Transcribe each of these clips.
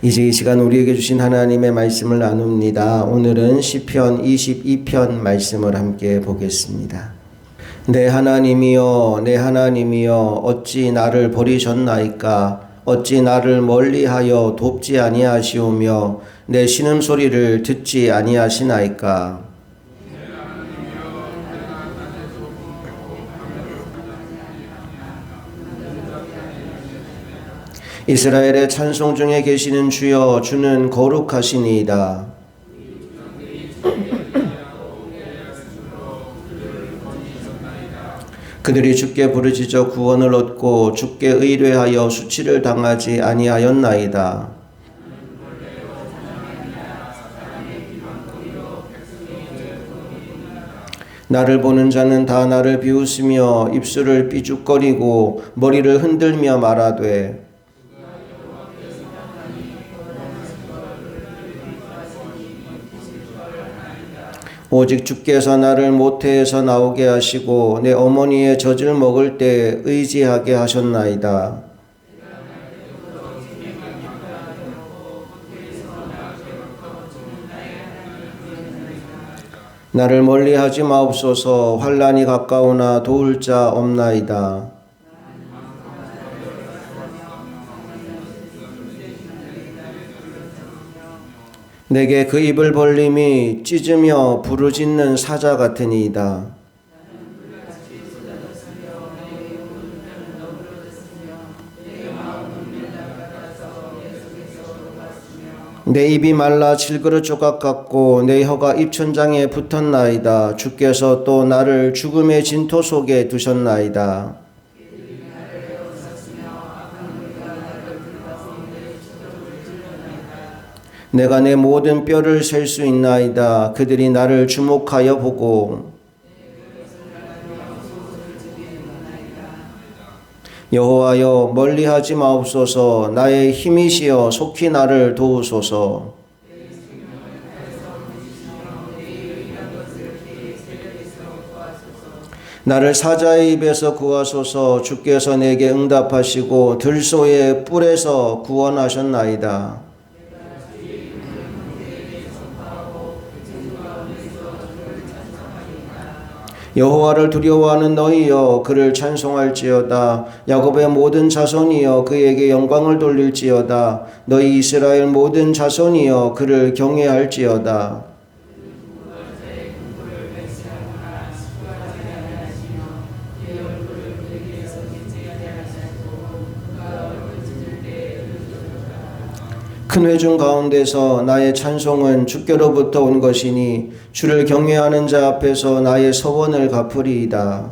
이제 이 시간 우리에게 주신 하나님의 말씀을 나눕니다. 오늘은 시편 22편 말씀을 함께 보겠습니다. 내 하나님이여, 내 하나님이여, 어찌 나를 버리셨나이까? 어찌 나를 멀리하여 돕지 아니하시오며 내 신음소리를 듣지 아니하시나이까? 이스라엘의 찬송 중에 계시는 주여, 주는 거룩하시니이다. 그들이 주께 부르짖어 구원을 얻고 주께 의뢰하여 수치를 당하지 아니하였나이다. 나를 보는 자는 다 나를 비웃으며 입술을 삐죽거리고 머리를 흔들며 말하되 오직 주께서 나를 모태에서 나오게 하시고 내 어머니의 젖을 먹을 때 의지하게 하셨나이다. 나를 멀리하지 마옵소서. 환난이 가까우나 도울 자 없나이다. 내게 그 입을 벌림이 찢으며 부르짖는 사자 같으니이다. 내 입이 말라 질그릇 조각 같고 내 혀가 입천장에 붙었나이다. 주께서 또 나를 죽음의 진토 속에 두셨나이다. 내가 내 모든 뼈를 셀 수 있나이다. 그들이 나를 주목하여 보고 여호와여, 멀리하지 마옵소서. 나의 힘이시여 속히 나를 도우소서. 나를 사자의 입에서 구하소서. 주께서 내게 응답하시고 들소의 뿔에서 구원하셨나이다. 여호와를 두려워하는 너희여, 그를 찬송할지어다. 야곱의 모든 자손이여, 그에게 영광을 돌릴지어다. 너희 이스라엘 모든 자손이여, 그를 경외할지어다. 큰 회중 가운데서 나의 찬송은 주께로부터 온 것이니 주를 경외하는 자 앞에서 나의 서원을 갚으리이다.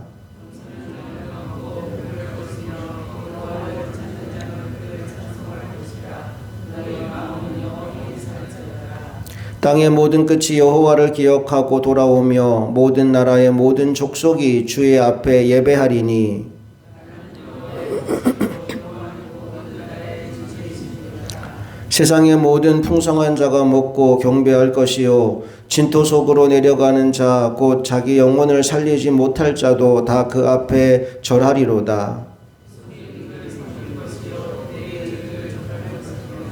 땅의 모든 끝이 여호와를 기억하고 돌아오며 모든 나라의 모든 족속이 주의 앞에 예배하리니 세상의 모든 풍성한 자가 먹고 경배할 것이요 진토 속으로 내려가는 자 곧 자기 영혼을 살리지 못할 자도 다 그 앞에 절하리로다.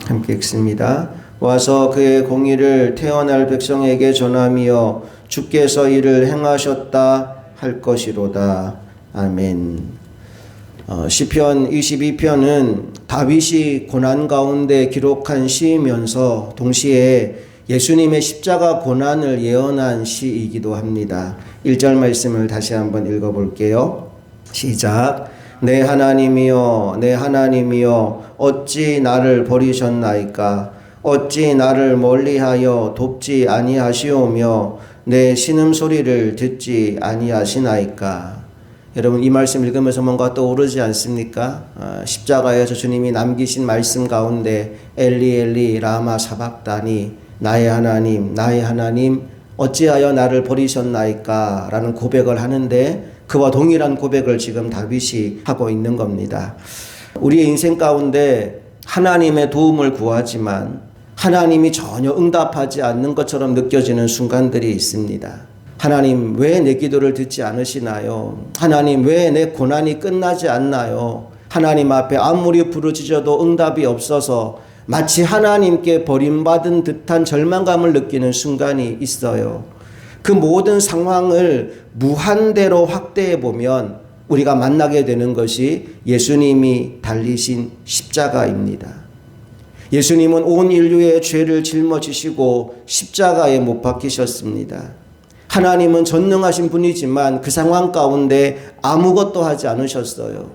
함께 읽습니다. 와서 그의 공의를 태어날 백성에게 전하며 주께서 이를 행하셨다 할 것이로다. 아멘. 시편 22편은 다윗이 고난 가운데 기록한 시이면서 동시에 예수님의 십자가 고난을 예언한 시이기도 합니다. 1절 말씀을 다시 한번 읽어볼게요. 시작. 내 하나님이여, 내 하나님이여, 어찌 나를 버리셨나이까? 어찌 나를 멀리하여 돕지 아니하시오며 내 신음소리를 듣지 아니하시나이까? 여러분, 이 말씀 읽으면서 뭔가 떠오르지 않습니까? 십자가에서 주님이 남기신 말씀 가운데 엘리 엘리 라마 사박다니, 나의 하나님 어찌하여 나를 버리셨나이까? 라는 고백을 하는데 그와 동일한 고백을 지금 다윗이 하고 있는 겁니다. 우리의 인생 가운데 하나님의 도움을 구하지만 하나님이 전혀 응답하지 않는 것처럼 느껴지는 순간들이 있습니다. 하나님, 왜 내 기도를 듣지 않으시나요? 하나님, 왜 내 고난이 끝나지 않나요? 하나님 앞에 아무리 부르짖어도 응답이 없어서 마치 하나님께 버림받은 듯한 절망감을 느끼는 순간이 있어요. 그 모든 상황을 무한대로 확대해 보면 우리가 만나게 되는 것이 예수님이 달리신 십자가입니다. 예수님은 온 인류의 죄를 짊어지시고 십자가에 못 박히셨습니다. 하나님은 전능하신 분이지만 그 상황 가운데 아무것도 하지 않으셨어요.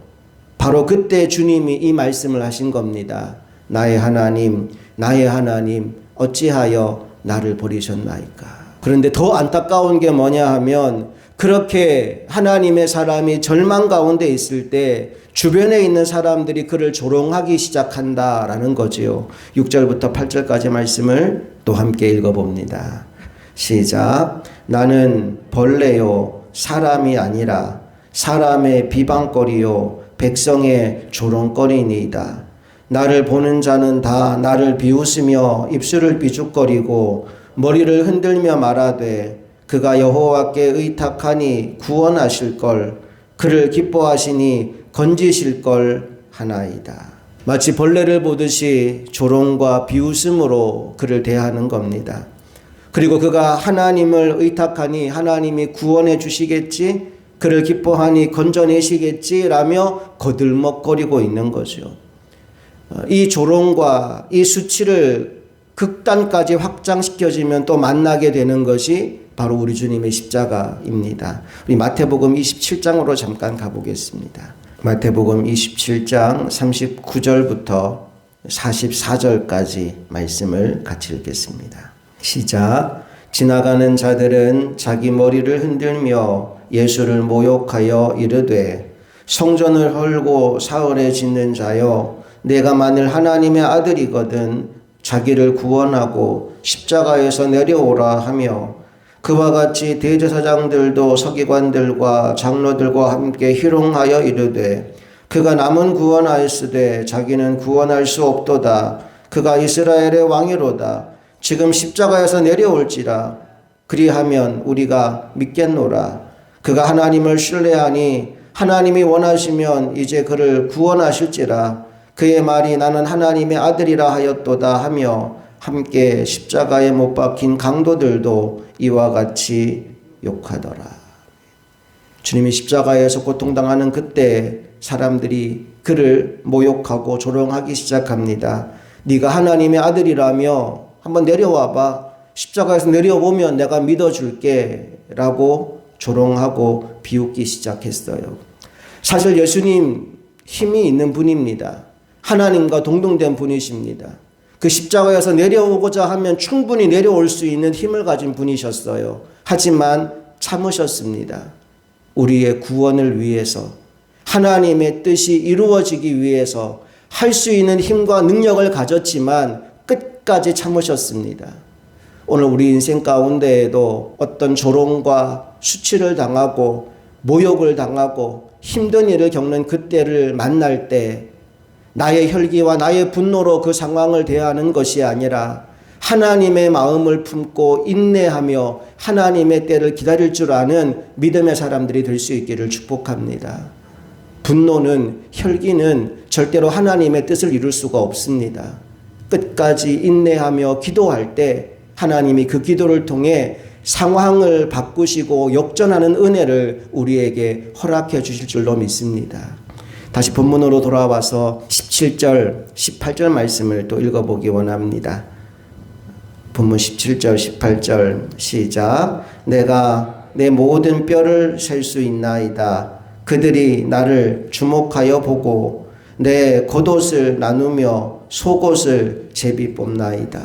바로 그때 주님이 이 말씀을 하신 겁니다. 나의 하나님, 나의 하나님, 어찌하여 나를 버리셨나이까. 그런데 더 안타까운 게 뭐냐 하면 그렇게 하나님의 사람이 절망 가운데 있을 때 주변에 있는 사람들이 그를 조롱하기 시작한다라는 거지요. 6절부터 8절까지 말씀을 또 함께 읽어봅니다. 시작. 나는 벌레요 사람이 아니라 사람의 비방거리요 백성의 조롱거리니이다. 나를 보는 자는 다 나를 비웃으며 입술을 비죽거리고 머리를 흔들며 말하되 그가 여호와께 의탁하니 구원하실 걸 그를 기뻐하시니 건지실 걸 하나이다. 마치 벌레를 보듯이 조롱과 비웃음으로 그를 대하는 겁니다. 그리고 그가 하나님을 의탁하니 하나님이 구원해 주시겠지, 그를 기뻐하니 건져내시겠지 라며 거들먹거리고 있는 거죠. 이 조롱과 이 수치를 극단까지 확장시켜지면 또 만나게 되는 것이 바로 우리 주님의 십자가입니다. 우리 마태복음 27장으로 잠깐 가보겠습니다. 마태복음 27장 39절부터 44절까지 말씀을 같이 읽겠습니다. 시작. 지나가는 자들은 자기 머리를 흔들며 예수를 모욕하여 이르되 성전을 헐고 사흘에 짓는 자여 내가 만일 하나님의 아들이거든 자기를 구원하고 십자가에서 내려오라 하며 그와 같이 대제사장들도 서기관들과 장로들과 함께 희롱하여 이르되 그가 남은 구원하였으되 자기는 구원할 수 없도다. 그가 이스라엘의 왕이로다. 지금 십자가에서 내려올지라. 그리하면 우리가 믿겠노라. 그가 하나님을 신뢰하니 하나님이 원하시면 이제 그를 구원하실지라. 그의 말이 나는 하나님의 아들이라 하였도다 하며 함께 십자가에 못 박힌 강도들도 이와 같이 욕하더라. 주님이 십자가에서 고통당하는 그때 사람들이 그를 모욕하고 조롱하기 시작합니다. 네가 하나님의 아들이라며 한번 내려와봐. 십자가에서 내려오면 내가 믿어줄게 라고 조롱하고 비웃기 시작했어요. 사실 예수님 힘이 있는 분입니다. 하나님과 동등된 분이십니다. 그 십자가에서 내려오고자 하면 충분히 내려올 수 있는 힘을 가진 분이셨어요. 하지만 참으셨습니다. 우리의 구원을 위해서, 하나님의 뜻이 이루어지기 위해서 할 수 있는 힘과 능력을 가졌지만 끝까지 참으셨습니다. 오늘 우리 인생 가운데에도 어떤 조롱과 수치를 당하고 모욕을 당하고 힘든 일을 겪는 그때를 만날 때 나의 혈기와 나의 분노로 그 상황을 대하는 것이 아니라 하나님의 마음을 품고 인내하며 하나님의 때를 기다릴 줄 아는 믿음의 사람들이 될 수 있기를 축복합니다. 분노는, 혈기는 절대로 하나님의 뜻을 이룰 수가 없습니다. 끝까지 인내하며 기도할 때 하나님이 그 기도를 통해 상황을 바꾸시고 역전하는 은혜를 우리에게 허락해 주실 줄로 믿습니다. 다시 본문으로 돌아와서 17절, 18절 말씀을 또 읽어보기 원합니다. 본문 17절, 18절 시작. 내가 내 모든 뼈를 셀 수 있나이다. 그들이 나를 주목하여 보고 내 겉옷을 나누며 속옷을 제비 뽑나이다.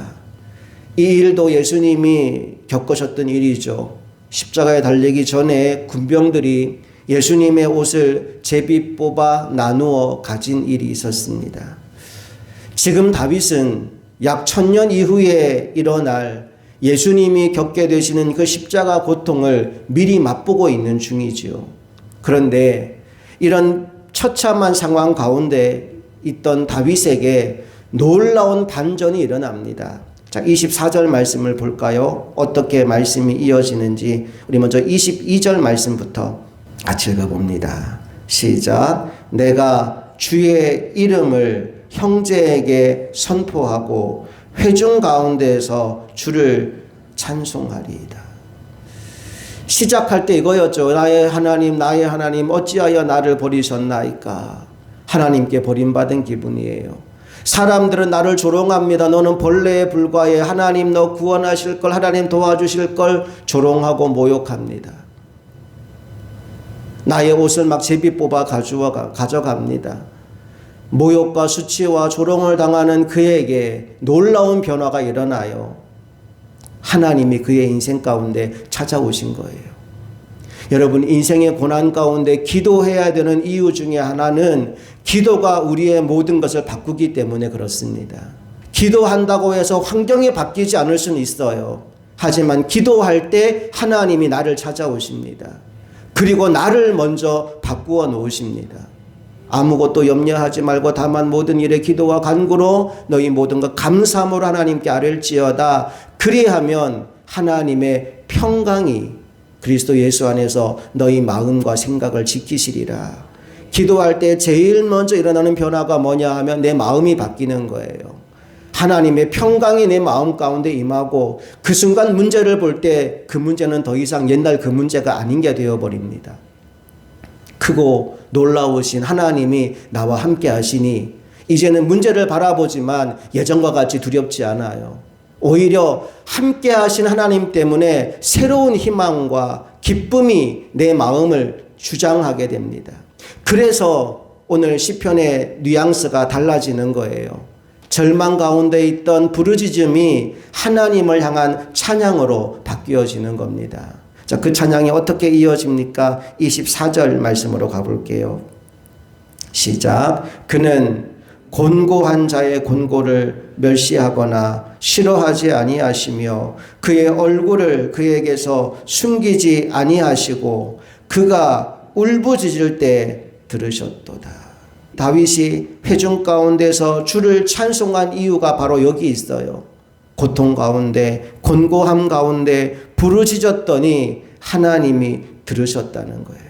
이 일도 예수님이 겪으셨던 일이죠. 십자가에 달리기 전에 군병들이 예수님의 옷을 제비 뽑아 나누어 가진 일이 있었습니다. 지금 다윗은 약 1000년 이후에 일어날 예수님이 겪게 되시는 그 십자가 고통을 미리 맛보고 있는 중이지요. 그런데 이런 처참한 상황 가운데 있던 다윗에게 놀라운 반전이 일어납니다. 자, 24절 말씀을 볼까요? 어떻게 말씀이 이어지는지 우리 먼저 22절 말씀부터 같이 읽어봅니다. 시작. 내가 주의 이름을 형제에게 선포하고 회중 가운데에서 주를 찬송하리이다. 시작할 때 이거였죠. 나의 하나님 어찌하여 나를 버리셨나이까. 하나님께 버림받은 기분이에요. 사람들은 나를 조롱합니다. 너는 벌레에 불과해. 하나님 너 구원하실 걸, 하나님 도와주실 걸 조롱하고 모욕합니다. 나의 옷을 막 제비 뽑아 가져갑니다. 모욕과 수치와 조롱을 당하는 그에게 놀라운 변화가 일어나요. 하나님이 그의 인생 가운데 찾아오신 거예요. 여러분, 인생의 고난 가운데 기도해야 되는 이유 중에 하나는 기도가 우리의 모든 것을 바꾸기 때문에 그렇습니다. 기도한다고 해서 환경이 바뀌지 않을 수는 있어요. 하지만 기도할 때 하나님이 나를 찾아오십니다. 그리고 나를 먼저 바꾸어 놓으십니다. 아무것도 염려하지 말고 다만 모든 일에 기도와 간구로 너희 모든 것 감사함으로 하나님께 아뢰일지어다. 그리하면 하나님의 평강이 그리스도 예수 안에서 너희 마음과 생각을 지키시리라. 기도할 때 제일 먼저 일어나는 변화가 뭐냐 하면 내 마음이 바뀌는 거예요. 하나님의 평강이 내 마음 가운데 임하고 그 순간 문제를 볼 때 그 문제는 더 이상 옛날 그 문제가 아닌 게 되어버립니다. 크고 놀라우신 하나님이 나와 함께 하시니 이제는 문제를 바라보지만 예전과 같이 두렵지 않아요. 오히려 함께 하신 하나님 때문에 새로운 희망과 기쁨이 내 마음을 주장하게 됩니다. 그래서 오늘 시편의 뉘앙스가 달라지는 거예요. 절망 가운데 있던 부르짖음이 하나님을 향한 찬양으로 바뀌어지는 겁니다. 자, 그 찬양이 어떻게 이어집니까? 24절 말씀으로 가볼게요. 시작. 그는 곤고한 자의 곤고를 멸시하거나 싫어하지 아니하시며 그의 얼굴을 그에게서 숨기지 아니하시고 그가 울부짖을 때 들으셨도다. 다윗이 회중 가운데서 주를 찬송한 이유가 바로 여기 있어요. 고통 가운데, 곤고함 가운데 부르짖었더니 하나님이 들으셨다는 거예요.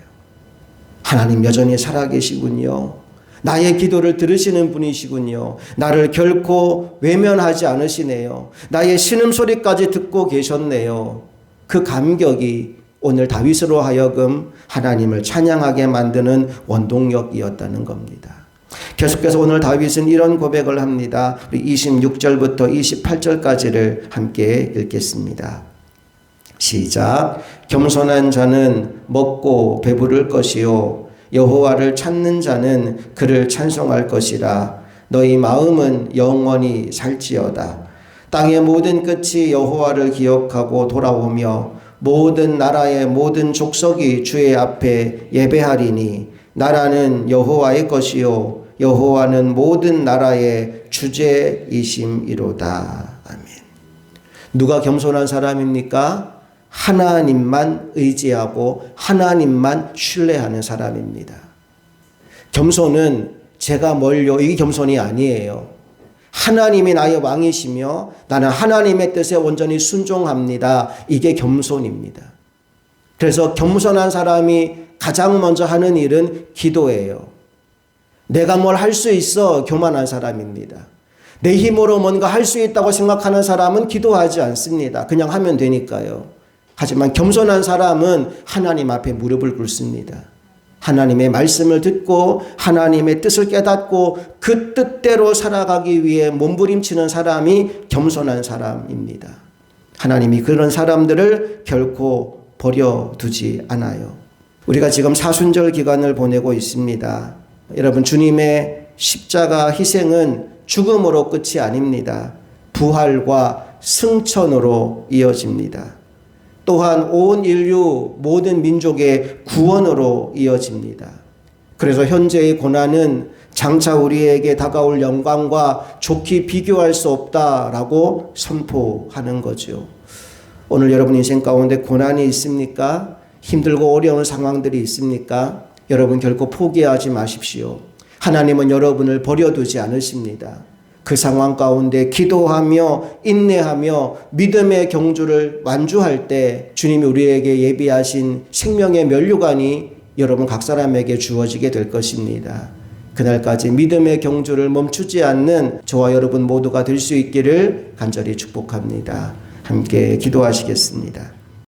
하나님 여전히 살아계시군요. 나의 기도를 들으시는 분이시군요. 나를 결코 외면하지 않으시네요. 나의 신음소리까지 듣고 계셨네요. 그 감격이 오늘 다윗으로 하여금 하나님을 찬양하게 만드는 원동력이었다는 겁니다. 계속해서 오늘 다윗은 이런 고백을 합니다. 26절부터 28절까지를 함께 읽겠습니다. 시작. 겸손한 자는 먹고 배부를 것이요 여호와를 찾는 자는 그를 찬송할 것이라. 너희 마음은 영원히 살지어다. 땅의 모든 끝이 여호와를 기억하고 돌아오며 모든 나라의 모든 족속이 주의 앞에 예배하리니 나라는 여호와의 것이요 여호와는 모든 나라의 주제이심이로다. 아멘. 누가 겸손한 사람입니까? 하나님만 의지하고 하나님만 신뢰하는 사람입니다. 겸손은 제가 뭘요? 이게 겸손이 아니에요. 하나님이 나의 왕이시며 나는 하나님의 뜻에 온전히 순종합니다. 이게 겸손입니다. 그래서 겸손한 사람이 가장 먼저 하는 일은 기도예요. 내가 뭘 할 수 있어 교만한 사람입니다. 내 힘으로 뭔가 할 수 있다고 생각하는 사람은 기도하지 않습니다. 그냥 하면 되니까요. 하지만 겸손한 사람은 하나님 앞에 무릎을 꿇습니다. 하나님의 말씀을 듣고 하나님의 뜻을 깨닫고 그 뜻대로 살아가기 위해 몸부림치는 사람이 겸손한 사람입니다. 하나님이 그런 사람들을 결코 버려두지 않아요. 우리가 지금 사순절 기간을 보내고 있습니다. 여러분, 주님의 십자가 희생은 죽음으로 끝이 아닙니다. 부활과 승천으로 이어집니다. 또한 온 인류 모든 민족의 구원으로 이어집니다. 그래서 현재의 고난은 장차 우리에게 다가올 영광과 좋게 비교할 수 없다라고 선포하는 거죠. 오늘 여러분 인생 가운데 고난이 있습니까? 힘들고 어려운 상황들이 있습니까? 여러분 결코 포기하지 마십시오. 하나님은 여러분을 버려두지 않으십니다. 그 상황 가운데 기도하며 인내하며 믿음의 경주를 완주할 때 주님이 우리에게 예비하신 생명의 면류관이 여러분 각 사람에게 주어지게 될 것입니다. 그날까지 믿음의 경주를 멈추지 않는 저와 여러분 모두가 될 수 있기를 간절히 축복합니다. 함께 기도하시겠습니다.